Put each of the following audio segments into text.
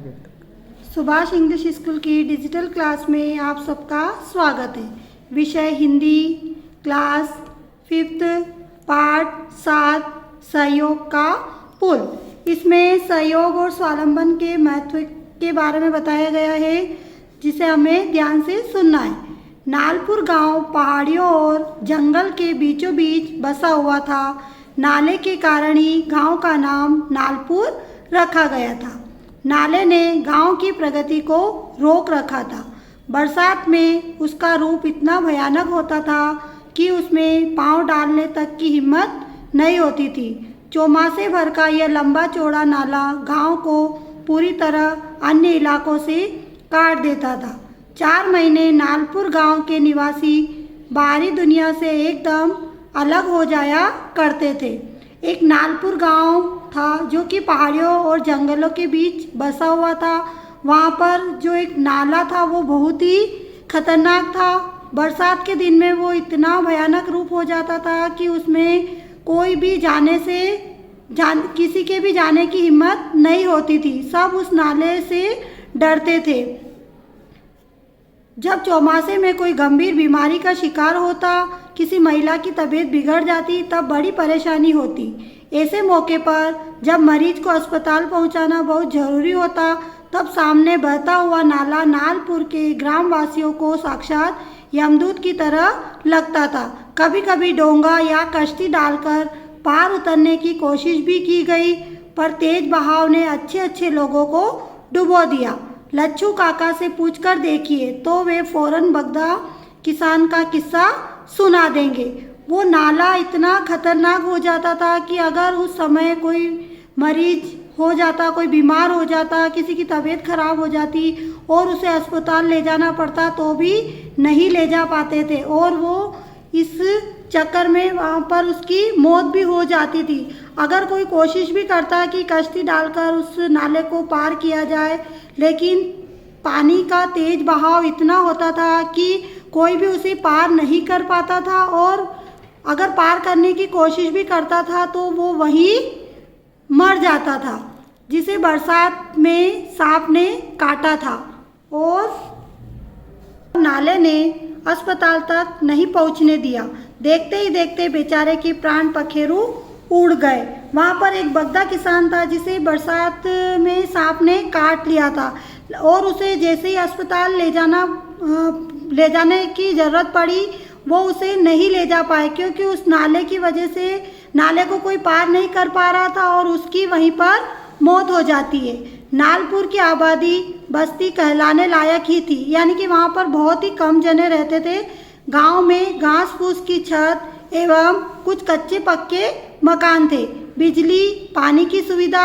Subhash English school की digital class में आप सबका स्वागत है। विषय हिंदी, क्लास 5th, पाठ 7, सहयोग का पुल। इसमें सहयोग और स्वावलंबन के महत्व के बारे में बताया गया है, जिसे हमें ध्यान से सुनना है। नालपुर गांव पहाड़ियों और जंगल के बीचों बीच बसा हुआ था। नाले के कारण ही गांव का नाम नालपुर रखा गया था। नाले ने गांव की प्रगति को रोक रखा था। बरसात में उसका रूप इतना भयानक होता था कि उसमें पांव डालने तक की हिम्मत नहीं होती थी। चौमासे भर का यह लंबा चौड़ा नाला गांव को पूरी तरह अन्य इलाकों से काट देता था। 4 महीने नालपुर गांव के निवासी बाहरी दुनिया से एकदम अलग हो जाया करते थे। एक नालपुर गांव था जो कि पहाड़ियों और जंगलों के बीच बसा हुआ था। वहाँ पर जो एक नाला था वो बहुत ही खतरनाक था। बरसात के दिन में वो इतना भयानक रूप हो जाता था कि उसमें कोई भी किसी के भी जाने की हिम्मत नहीं होती थी। सब उस नाले से डरते थे। जब चौमासे में कोई गंभीर बीमारी का शिकार होता, किसी महिला की तबीयत बिगड़ जाती, तब बड़ी परेशानी होती। ऐसे मौके पर जब मरीज को अस्पताल पहुंचाना बहुत ज़रूरी होता, तब सामने बहता हुआ नाला नालपुर के ग्रामवासियों को साक्षात यमदूत की तरह लगता था। कभी कभी डोंगा या कश्ती डालकर पार उतरने की कोशिश भी की गई, पर तेज बहाव ने अच्छे लोगों को डुबो दिया। लच्छू काका से पूछकर देखिए तो वे फौरन बगदा किसान का किस्सा सुना देंगे। वो नाला इतना खतरनाक हो जाता था कि अगर उस समय कोई मरीज हो जाता, कोई बीमार हो जाता, किसी की तबीयत खराब हो जाती और उसे अस्पताल ले जाना पड़ता तो भी नहीं ले जा पाते थे, और वो इस चक्कर में वहाँ पर उसकी मौत भी हो जाती थी। अगर कोई कोशिश भी करता कि कश्ती डालकर उस नाले को पार किया जाए, लेकिन पानी का तेज बहाव इतना होता था कि कोई भी उसे पार नहीं कर पाता था, और अगर पार करने की कोशिश भी करता था तो वो वहीं मर जाता था, जिसे बरसात में सांप ने काटा था और नाले ने अस्पताल तक नहीं पहुंचने दिया। देखते ही देखते बेचारे के प्राण पखेरु उड़ गए। वहाँ पर एक बगदा किसान था जिसे बरसात में सांप ने काट लिया था, और उसे जैसे ही अस्पताल ले जाने की ज़रूरत पड़ी, वो उसे नहीं ले जा पाए, क्योंकि उस नाले की वजह से नाले को कोई पार नहीं कर पा रहा था और उसकी वहीं पर मौत हो जाती है। नालपुर की आबादी बस्ती कहलाने लायक ही थी, यानी कि वहाँ पर बहुत ही कम जने रहते थे। गांव में घास फूस की छत एवं कुछ कच्चे पक्के मकान थे। बिजली पानी की सुविधा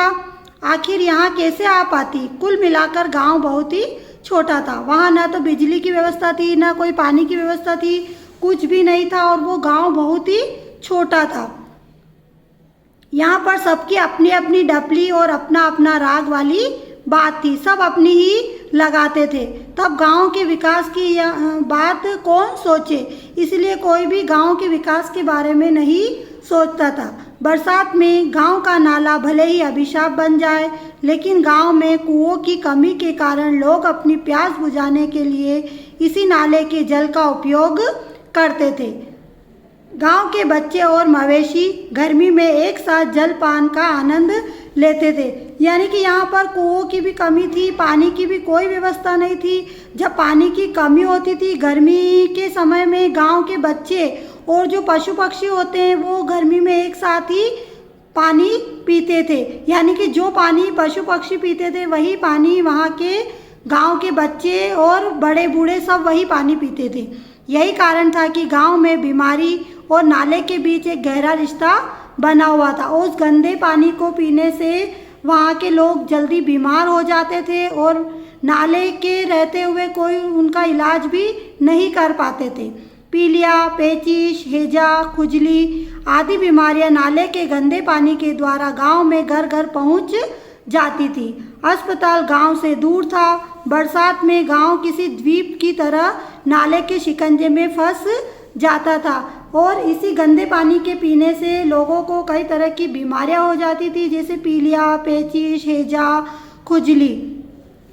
आखिर यहाँ कैसे आ पाती? कुल मिलाकर गांव बहुत ही छोटा था। वहाँ ना तो बिजली की व्यवस्था थी, ना कोई पानी की व्यवस्था थी, कुछ भी नहीं था, और वो गांव बहुत ही छोटा था। यहाँ पर सबकी अपनी अपनी डपली और अपना अपना राग वाली बात थी। सब अपनी ही लगाते थे। तब गांव के विकास की बात कौन सोचे, इसलिए कोई भी गांव के विकास के बारे में नहीं सोचता था। बरसात में गांव का नाला भले ही अभिशाप बन जाए, लेकिन गांव में कुओं की कमी के कारण लोग अपनी प्यास बुझाने के लिए इसी नाले के जल का उपयोग करते थे। गांव के बच्चे और मवेशी गर्मी में एक साथ जलपान का आनंद लेते थे, यानी कि यहाँ पर कुओं की भी कमी थी, पानी की भी कोई व्यवस्था नहीं थी। जब पानी की कमी होती थी गर्मी के समय में, गांव के बच्चे और जो पशु पक्षी होते हैं वो गर्मी में एक साथ ही पानी पीते थे, यानी कि जो पानी पशु पक्षी पीते थे वही पानी वहाँ के गांव के बच्चे और बड़े बूढ़े सब वही पानी पीते थे। यही कारण था कि गांव में बीमारी और नाले के बीच एक गहरा रिश्ता बना हुआ था। उस गंदे पानी को पीने से वहाँ के लोग जल्दी बीमार हो जाते थे, और नाले के रहते हुए कोई उनका इलाज भी नहीं कर पाते थे। पीलिया, पेचिश, हैजा, खुजली आदि बीमारियां नाले के गंदे पानी के द्वारा गांव में घर घर पहुंच जाती थी। अस्पताल गांव से दूर था। बरसात में गांव किसी द्वीप की तरह नाले के शिकंजे में फंस जाता था, और इसी गंदे पानी के पीने से लोगों को कई तरह की बीमारियां हो जाती थी, जैसे पीलिया, पेचिश, हैजा, खुजली।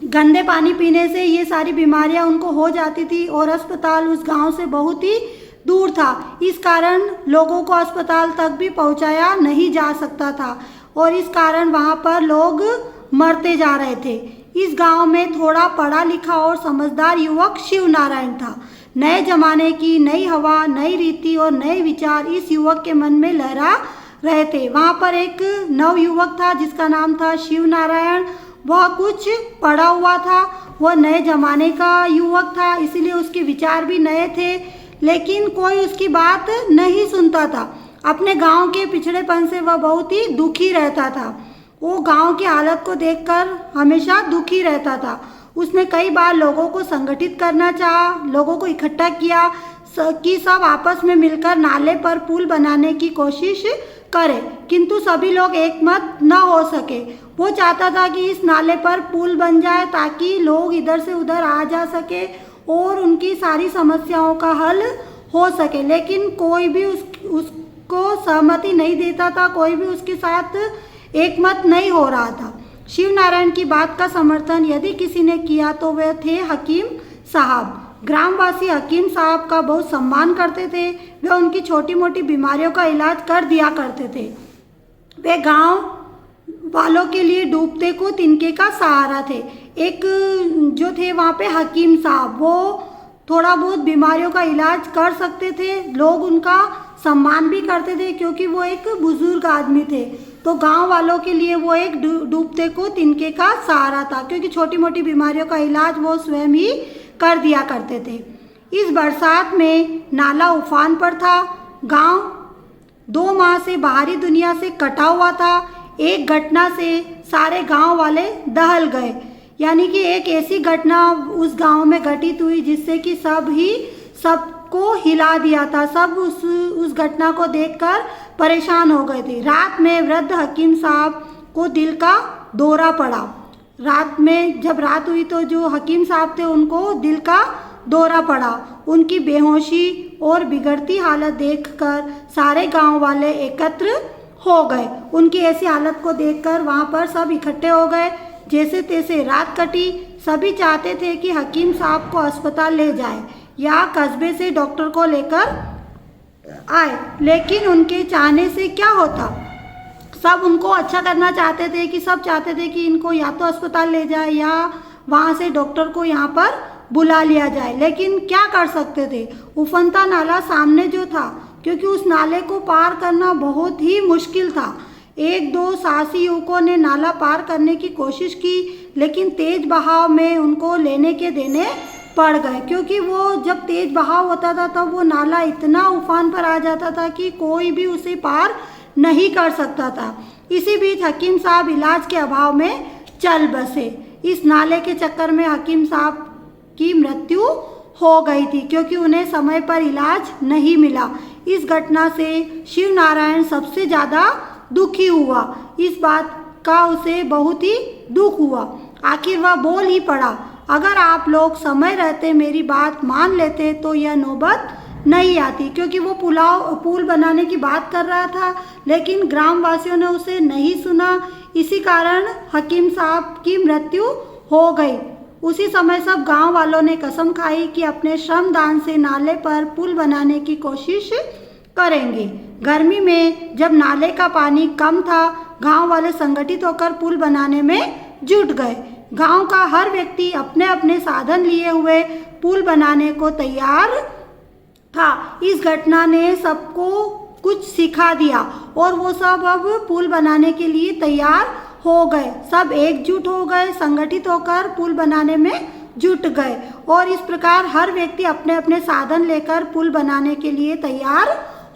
गंदे पानी पीने से ये सारी बीमारियां उनको हो जाती थी और अस्पताल उस गांव से बहुत ही दूर था। इस कारण लोगों को अस्पताल तक भी पहुंचाया नहीं जा सकता था और इस कारण वहां पर लोग मरते जा रहे थे। इस गांव में थोड़ा पढ़ा लिखा और समझदार युवक शिव नारायण था। नए जमाने की नई हवा, नई रीति और नए विचार इस युवक के मन में लहरा रहे थे। वहाँ पर एक नव युवक था जिसका नाम था शिव नारायण। वह कुछ पढ़ा हुआ था, वह नए जमाने का युवक था, इसीलिए उसके विचार भी नए थे, लेकिन कोई उसकी बात नहीं सुनता था। अपने गांव के पिछड़ेपन से वह बहुत ही दुखी रहता था। वो गांव की हालत को देखकर हमेशा दुखी रहता था। उसने कई बार लोगों को संगठित करना चाहा, लोगों को इकट्ठा किया कि सब आपस में मिलकर नाले पर पुल बनाने की कोशिश करें, किंतु सभी लोग एकमत न हो सके। वो चाहता था कि इस नाले पर पुल बन जाए ताकि लोग इधर से उधर आ जा सके और उनकी सारी समस्याओं का हल हो सके, लेकिन कोई भी उसको सहमति नहीं देता था, कोई भी उसके साथ एकमत नहीं हो रहा था। शिव नारायण की बात का समर्थन यदि किसी ने किया तो वे थे हकीम साहब। ग्रामवासी हकीम साहब का बहुत सम्मान करते थे। वे उनकी छोटी मोटी बीमारियों का इलाज कर दिया करते थे। वे गांव वालों के लिए डूबते को तिनके का सहारा थे। एक जो थे वहाँ पे हकीम साहब, वो थोड़ा बहुत बीमारियों का इलाज कर सकते थे। लोग उनका सम्मान भी करते थे क्योंकि वो एक बुजुर्ग आदमी थे। तो गांव वालों के लिए वो एक डूबते को तिनके का सहारा था, क्योंकि छोटी मोटी बीमारियों का इलाज वो स्वयं ही कर दिया करते थे। इस बरसात में नाला उफान पर था। गांव 2 माह से बाहरी दुनिया से कटा हुआ था। एक घटना से सारे गांव वाले दहल गए, यानी कि एक ऐसी घटना उस गांव में घटित हुई जिससे कि सबको हिला दिया था। सब उस घटना को देखकर परेशान हो गए थे। रात में वृद्ध हकीम साहब को दिल का दौरा पड़ा। रात में जब रात हुई तो जो हकीम साहब थे उनको दिल का दौरा पड़ा। उनकी बेहोशी और बिगड़ती हालत देखकर सारे गांव वाले एकत्र हो गए। उनकी ऐसी हालत को देखकर वहां पर सब इकट्ठे हो गए। जैसे तैसे रात कटी। सभी चाहते थे कि हकीम साहब को अस्पताल ले जाए या कस्बे से डॉक्टर को लेकर आए, लेकिन उनके चाहने से क्या होता। सब उनको अच्छा करना चाहते थे कि सब चाहते थे कि इनको या तो अस्पताल ले जाए या वहाँ से डॉक्टर को यहाँ पर बुला लिया जाए, लेकिन क्या कर सकते थे। उफनता नाला सामने जो था, क्योंकि उस नाले को पार करना बहुत ही मुश्किल था। 1-2 साहसी युवकों ने नाला पार करने की कोशिश की, लेकिन तेज बहाव में उनको लेने के देने पड़ गए, क्योंकि वो जब तेज बहाव होता था तब वो नाला इतना उफान पर आ जाता था कि कोई भी उसे पार नहीं कर सकता था। इसी बीच हकीम साहब इलाज के अभाव में चल बसे। इस नाले के चक्कर में हकीम साहब की मृत्यु हो गई थी, क्योंकि उन्हें समय पर इलाज नहीं मिला। इस घटना से शिव नारायण सबसे ज़्यादा दुखी हुआ। इस बात का उसे बहुत ही दुख हुआ। आखिर वह बोल ही पड़ा, अगर आप लोग समय रहते मेरी बात मान लेते तो यह नौबत नहीं आती। क्योंकि वो पुल बनाने की बात कर रहा था, लेकिन ग्रामवासियों ने उसे नहीं सुना। इसी कारण हकीम साहब की मृत्यु हो गई। उसी समय सब गांव वालों ने कसम खाई कि अपने श्रमदान से नाले पर पुल बनाने की कोशिश करेंगे। गर्मी में जब नाले का पानी कम था, गांव वाले संगठित होकर पुल बनाने में जुट गए। गांव का हर व्यक्ति अपने अपने साधन लिए हुए पुल बनाने को तैयार था। इस घटना ने सबको कुछ सिखा दिया और वो सब अब पुल बनाने के लिए तैयार हो गए। सब एकजुट हो गए, संगठित होकर पुल बनाने में जुट गए और इस प्रकार हर व्यक्ति अपने अपने साधन लेकर पुल बनाने के लिए तैयार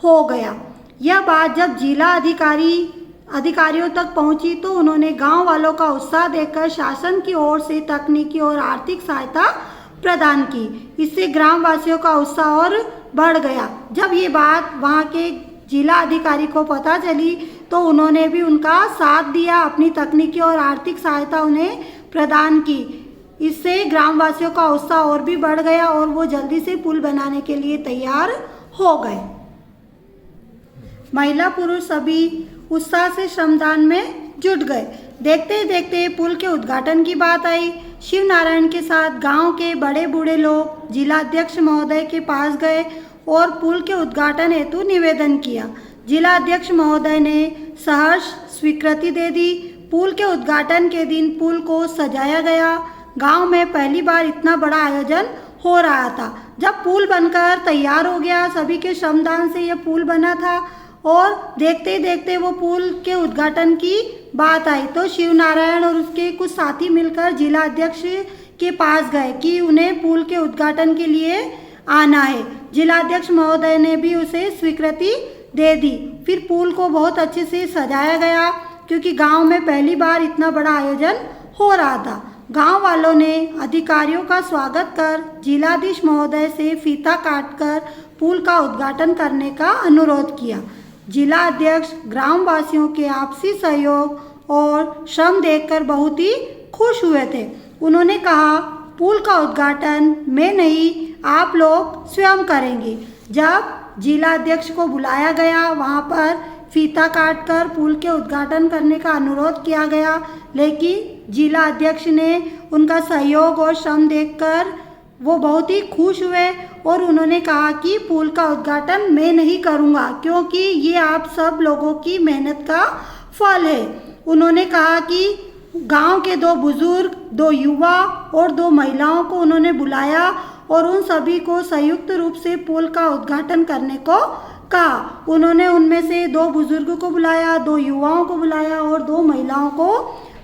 हो गया। यह बात जब जिला अधिकारियों तक पहुंची तो उन्होंने गांव वालों का उत्साह देखकर शासन की ओर से तकनीकी और आर्थिक सहायता प्रदान की। इससे ग्रामवासियों का उत्साह और बढ़ गया। जब ये बात वहाँ के जिला अधिकारी को पता चली तो उन्होंने भी उनका साथ दिया, अपनी तकनीकी और आर्थिक सहायता उन्हें प्रदान की। इससे ग्रामवासियों का उत्साह और भी बढ़ गया और वो जल्दी से पुल बनाने के लिए तैयार हो गए। महिला पुरुष सभी उत्साह से श्रमदान में जुट गए। देखते ही देखते पुल के उद्घाटन की बात आई। शिव नारायण के साथ गांव के बड़े बूढ़े लोग जिलाध्यक्ष महोदय के पास गए और पुल के उद्घाटन हेतु निवेदन किया। जिलाध्यक्ष महोदय ने सहर्ष स्वीकृति दे दी। पुल के उद्घाटन के दिन पुल को सजाया गया। गांव में पहली बार इतना बड़ा आयोजन हो रहा था। जब पुल बनकर तैयार हो गया, सभी के श्रमदान से यह पुल बना था और देखते ही देखते वो पुल के उद्घाटन की बात आई तो शिव नारायण और उसके कुछ साथी मिलकर जिला अध्यक्ष के पास गए कि उन्हें पुल के उद्घाटन के लिए आना है। जिलाध्यक्ष महोदय ने भी उसे स्वीकृति दे दी। फिर पुल को बहुत अच्छे से सजाया गया क्योंकि गांव में पहली बार इतना बड़ा आयोजन हो रहा था। गांव वालों ने अधिकारियों का स्वागत कर जिलाधीश महोदय से फीता काटकर पुल का उद्घाटन करने का अनुरोध किया। जिला अध्यक्ष ग्रामवासियों के आपसी सहयोग और श्रम देखकर बहुत ही खुश हुए थे। उन्होंने कहा, पुल का उद्घाटन मैं नहीं, आप लोग स्वयं करेंगे। जब जिला अध्यक्ष को बुलाया गया, वहाँ पर फीता काटकर पुल के उद्घाटन करने का अनुरोध किया गया, लेकिन जिला अध्यक्ष ने उनका सहयोग और श्रम देखकर वो बहुत ही खुश हुए और उन्होंने कहा कि पुल का उद्घाटन मैं नहीं करूँगा क्योंकि ये आप सब लोगों की मेहनत का फल है। उन्होंने कहा कि गांव के 2 बुजुर्ग, 2 युवा और 2 महिलाओं को उन्होंने बुलाया और उन सभी को संयुक्त रूप से पुल का उद्घाटन करने को कहा। उन्होंने उनमें से 2 बुजुर्गों को बुलाया, 2 युवाओं को बुलाया और 2 महिलाओं को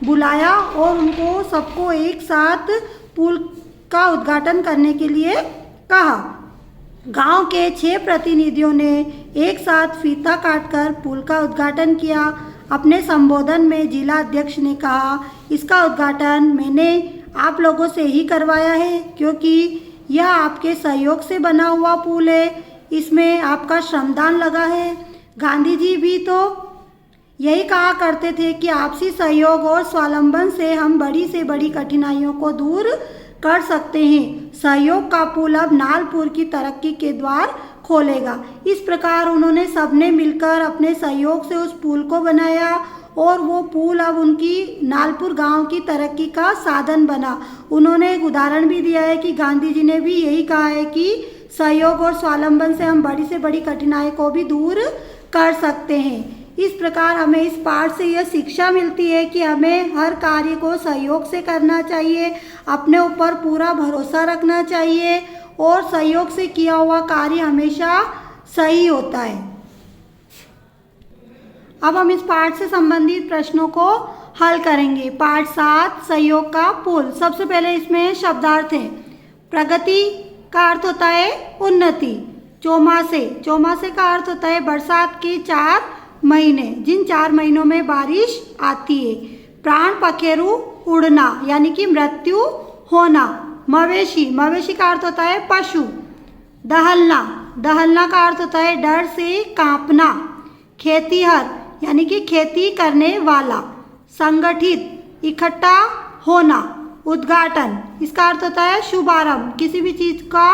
बुलाया और उनको सबको एक साथ पुल का उद्घाटन करने के लिए कहा। गांव के 6 प्रतिनिधियों ने एक साथ फीता काटकर पुल का उद्घाटन किया। अपने संबोधन में जिला अध्यक्ष ने कहा, इसका उद्घाटन मैंने आप लोगों से ही करवाया है क्योंकि यह आपके सहयोग से बना हुआ पुल है, इसमें आपका श्रमदान लगा है। गांधी जी भी तो यही कहा करते थे कि आपसी सहयोग और स्वावलंबन से हम बड़ी से बड़ी कठिनाइयों को दूर कर सकते हैं। सहयोग का पुल अब नालपुर की तरक्की के द्वार खोलेगा। इस प्रकार उन्होंने सबने मिलकर अपने सहयोग से उस पुल को बनाया और वो पुल अब उनकी नालपुर गांव की तरक्की का साधन बना। उन्होंने एक उदाहरण भी दिया है कि गांधी जी ने भी यही कहा है कि सहयोग और स्वावलंबन से हम बड़ी से बड़ी कठिनाई को भी दूर कर सकते हैं। इस प्रकार हमें इस पाठ से यह शिक्षा मिलती है कि हमें हर कार्य को सहयोग से करना चाहिए, अपने ऊपर पूरा भरोसा रखना चाहिए और सहयोग से किया हुआ कार्य हमेशा सही होता है। अब हम इस पाठ से संबंधित प्रश्नों को हल करेंगे। पाठ 7 सहयोग का पुल। सबसे पहले इसमें शब्दार्थ है। प्रगति का अर्थ होता है उन्नति। चौमासे, चौमासे का अर्थ होता है बरसात के 4 महीने, जिन 4 महीनों में बारिश आती है। प्राण पखेरु उड़ना यानी कि मृत्यु होना। मवेशी, मवेशी का अर्थ होता है पशु। दहलना, दहलना का अर्थ होता है डर से कांपना। खेतीहर यानी कि खेती करने वाला। संगठित, इकट्ठा होना। उद्घाटन, इसका अर्थ होता है शुभारंभ, किसी भी चीज का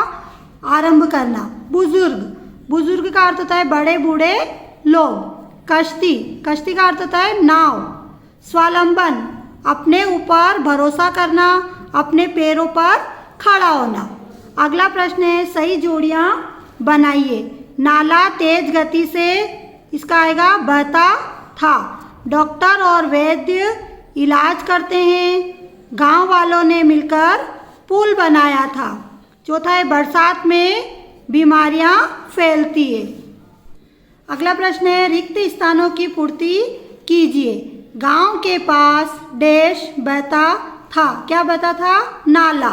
आरंभ करना। बुजुर्ग, बुजुर्ग का अर्थ होता है बड़े बूढ़े लोग। कश्ती, कश्ती का अर्थ होता है नाव। स्वावलंबन, अपने ऊपर भरोसा करना, अपने पैरों पर खड़ा होना। अगला प्रश्न है सही जोड़ियां बनाइए। नाला तेज गति से, इसका आएगा बहता था। डॉक्टर और वैद्य इलाज करते हैं। गांव वालों ने मिलकर पुल बनाया था। चौथा है बरसात में बीमारियां फैलती है। अगला प्रश्न है रिक्त स्थानों की पूर्ति कीजिए। गांव के पास डैश बहता था। क्या बहता था? नाला।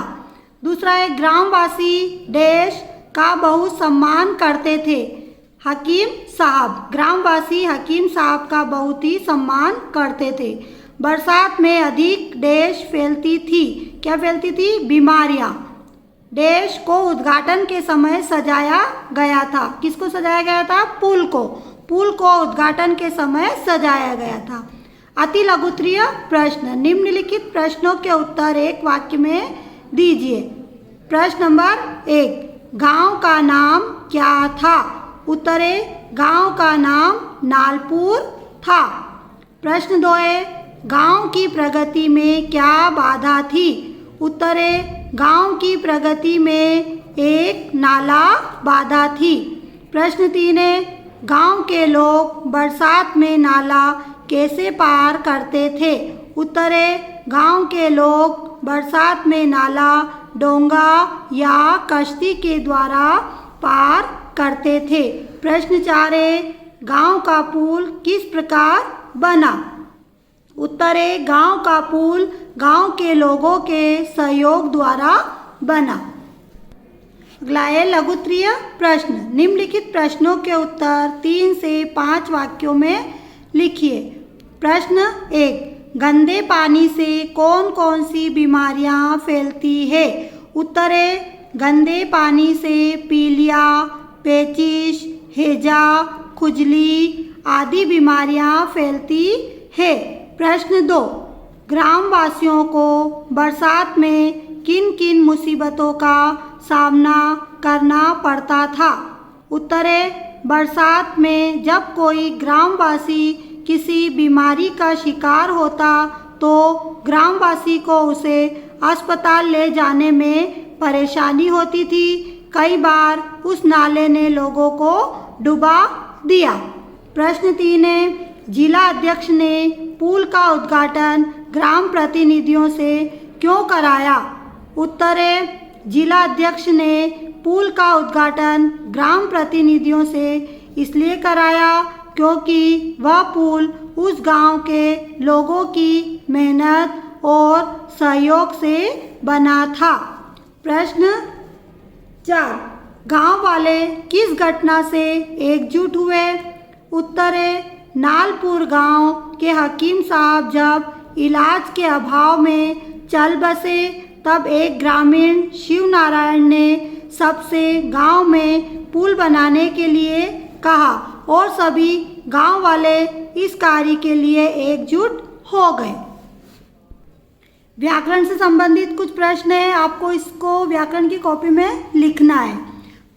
दूसरा है ग्रामवासी डैश का बहुत सम्मान करते थे। हकीम साहब, ग्रामवासी हकीम साहब का बहुत ही सम्मान करते थे। बरसात में अधिक डैश फैलती थी। क्या फैलती थी? बीमारियां। डैश को उद्घाटन के समय सजाया गया था। किसको सजाया गया था? पुल को। पुल को उद्घाटन के समय सजाया गया था। अति लघुत्तरीय प्रश्न। निम्नलिखित प्रश्नों के उत्तर एक वाक्य में दीजिए। प्रश्न नंबर 1, गांव का नाम क्या था? उत्तर है गांव का नाम नालपुर था। प्रश्न 2 है गांव की प्रगति में क्या बाधा थी? उत्तर है गांव की प्रगति में एक नाला बाधा थी। प्रश्न 3 है गांव के लोग बरसात में नाला कैसे पार करते थे। उत्तर है गांव के लोग बरसात में नाला डोंगा या कश्ती के द्वारा पार करते थे। प्रश्न 4 है गांव का पुल किस प्रकार बना। उत्तर है गांव का पुल गांव के लोगों के सहयोग द्वारा बना। अगला है लघुत्तरीय प्रश्न। निम्नलिखित प्रश्नों के उत्तर 3 से 5 वाक्यों में लिखिए। प्रश्न 1 गंदे पानी से कौन कौन सी बीमारियां फैलती है। उत्तर है गंदे पानी से पीलिया, पेचिश, हैजा, खुजली आदि बीमारियां फैलती है। प्रश्न 2 ग्रामवासियों को बरसात में किन किन मुसीबतों का सामना करना पड़ता था। उत्तर है बरसात में जब कोई ग्रामवासी किसी बीमारी का शिकार होता तो ग्रामवासी को उसे अस्पताल ले जाने में परेशानी होती थी। कई बार उस नाले ने लोगों को डुबा दिया। प्रश्न 3 है जिला अध्यक्ष ने पुल का उद्घाटन ग्राम प्रतिनिधियों से क्यों कराया। उत्तर है जिला अध्यक्ष ने पुल का उद्घाटन ग्राम प्रतिनिधियों से इसलिए कराया क्योंकि वह पुल उस गांव के लोगों की मेहनत और सहयोग से बना था। प्रश्न 4 गांव वाले किस घटना से एकजुट हुए। उत्तर है नालपुर गांव के हकीम साहब जब इलाज के अभाव में चल बसे तब एक ग्रामीण शिव नारायण ने सबसे गांव में पुल बनाने के लिए कहा और सभी गांव वाले इस कार्य के लिए एकजुट हो गए। व्याकरण से संबंधित कुछ प्रश्न है, आपको इसको व्याकरण की कॉपी में लिखना है।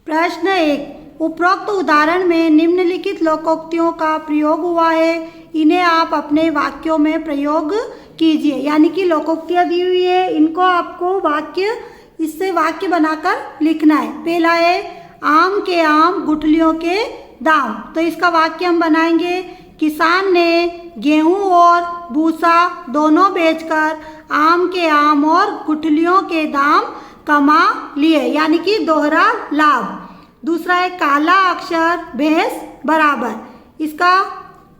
प्रश्न 1 उपरोक्त उदाहरण में निम्नलिखित लोकोक्तियों का प्रयोग हुआ है, इन्हें आप अपने वाक्यों में प्रयोग कीजिए। यानी कि लोकोक्तियाँ दी हुई है, इनको आपको इससे वाक्य बनाकर लिखना है। पहला है आम के आम गुठलियों के दाम, तो इसका वाक्य हम बनाएंगे किसान ने गेहूं और भूसा दोनों बेचकर आम के आम और गुठलियों के दाम कमा लिए, यानी कि दोहरा लाभ। दूसरा है काला अक्षर भैंस बराबर, इसका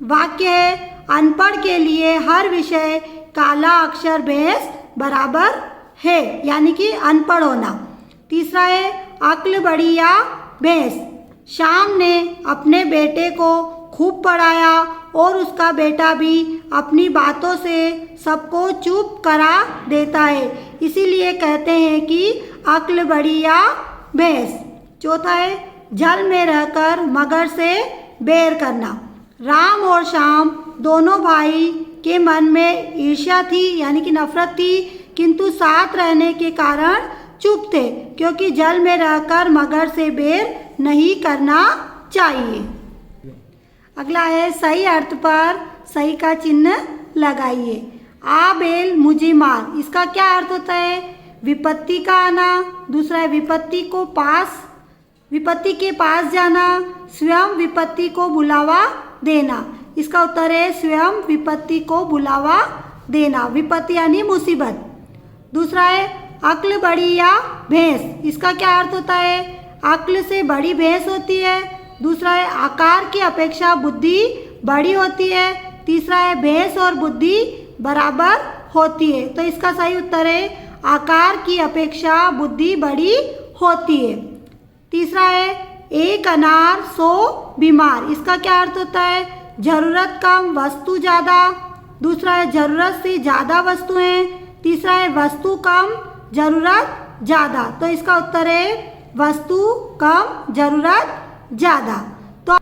वाक्य है अनपढ़ के लिए हर विषय काला अक्षर भैंस बराबर है, यानी कि अनपढ़ होना। तीसरा है अक्ल बड़ी या भैंस, श्याम ने अपने बेटे को खूब पढ़ाया और उसका बेटा भी अपनी बातों से सबको चुप करा देता है, इसीलिए कहते हैं कि अक्ल बड़ी या भैंस। चौथा है जल में रहकर मगर से बैर करना, राम और श्याम दोनों भाई के मन में ईर्ष्या थी यानी कि नफरत थी, किंतु साथ रहने के कारण चुप थे क्योंकि जल में रहकर मगर से बैर नहीं करना चाहिए। अगला है सही अर्थ पर सही का चिन्ह लगाइए। आ बैल मुझे मार, इसका क्या अर्थ होता है विपत्ति का आना। दूसरा है विपत्ति के पास जाना, स्वयं विपत्ति को बुलावा देना, इसका उत्तर है स्वयं विपत्ति को बुलावा देना, विपत्ति यानी मुसीबत। दूसरा है अक्ल बड़ी या भैंस, इसका क्या अर्थ होता है अक्ल से बड़ी भैंस होती है। दूसरा है आकार की अपेक्षा बुद्धि बड़ी होती है। तीसरा है भैंस और बुद्धि बराबर होती है, तो इसका सही उत्तर है आकार की अपेक्षा बुद्धि बड़ी होती है। तीसरा है एक अनार 100 बीमार, इसका क्या अर्थ होता है जरूरत कम वस्तु ज़्यादा। दूसरा है जरूरत से ज़्यादा वस्तुएं। तीसरा है वस्तु कम जरूरत ज़्यादा, तो इसका उत्तर है वस्तु कम जरूरत ज़्यादा। तो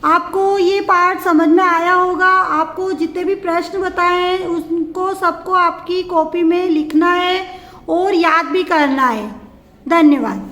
आपको ये पार्ट समझ में आया होगा। आपको जितने भी प्रश्न बताए हैं उनको सबको आपकी कॉपी में लिखना है और याद भी करना है। धन्यवाद।